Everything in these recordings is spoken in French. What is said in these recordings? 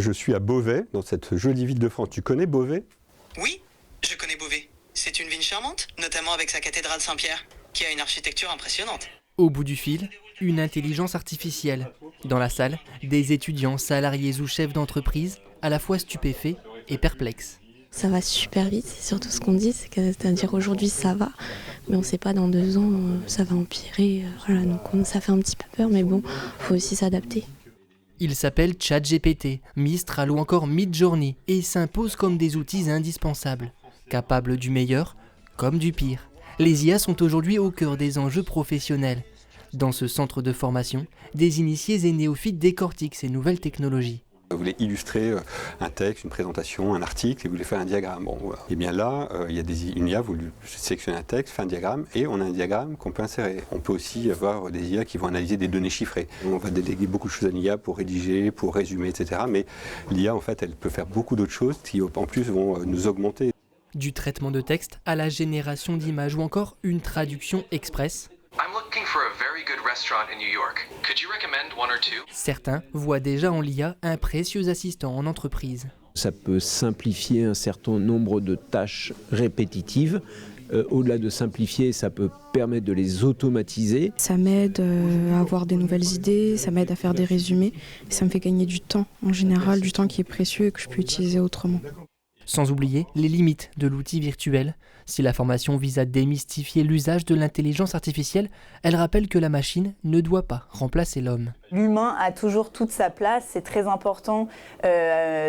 Je suis à Beauvais, dans cette jolie ville de France. Tu connais Beauvais ? Oui, je connais Beauvais. C'est une ville charmante, notamment avec sa cathédrale Saint-Pierre, qui a une architecture impressionnante. Au bout du fil, une intelligence artificielle. Dans la salle, des étudiants, salariés ou chefs d'entreprise, à la fois stupéfaits et perplexes. Ça va super vite, c'est surtout ce qu'on dit, c'est-à-dire aujourd'hui ça va, mais on ne sait pas dans 2 ans ça va empirer. Voilà, donc ça fait un petit peu peur, mais bon, il faut aussi s'adapter. Il s'appelle ChatGPT, Mistral ou encore Midjourney et s'impose comme des outils indispensables, capables du meilleur comme du pire. Les IA sont aujourd'hui au cœur des enjeux professionnels. Dans ce centre de formation, des initiés et néophytes décortiquent ces nouvelles technologies. Vous voulez illustrer un texte, une présentation, un article et vous voulez faire un diagramme. Bon, voilà. Et bien là, il y a une IA, vous sélectionnez un texte, fait un diagramme et on a un diagramme qu'on peut insérer. On peut aussi avoir des IA qui vont analyser des données chiffrées. On va déléguer beaucoup de choses à l'IA pour rédiger, pour résumer, etc. Mais l'IA, en fait, elle peut faire beaucoup d'autres choses qui, en plus, vont nous augmenter. Du traitement de texte à la génération d'images ou encore une traduction express. Certains voient déjà en l'IA un précieux assistant en entreprise. Ça peut simplifier un certain nombre de tâches répétitives. Au-delà de simplifier, ça peut permettre de les automatiser. Ça m'aide à avoir des nouvelles idées, ça m'aide à faire des résumés. Et ça me fait gagner du temps, en général, du temps qui est précieux et que je peux utiliser autrement. Sans oublier les limites de l'outil virtuel. Si la formation vise à démystifier l'usage de l'intelligence artificielle, elle rappelle que la machine ne doit pas remplacer l'homme. L'humain a toujours toute sa place, c'est très important,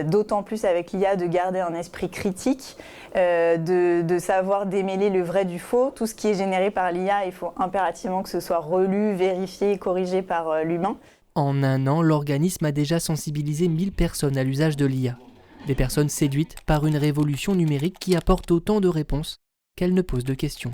d'autant plus avec l'IA, de garder un esprit critique, de savoir démêler le vrai du faux. Tout ce qui est généré par l'IA, il faut impérativement que ce soit relu, vérifié, corrigé par l'humain. En 1 an, l'organisme a déjà sensibilisé 1000 personnes à l'usage de l'IA. Des personnes séduites par une révolution numérique qui apporte autant de réponses qu'elle ne pose de questions.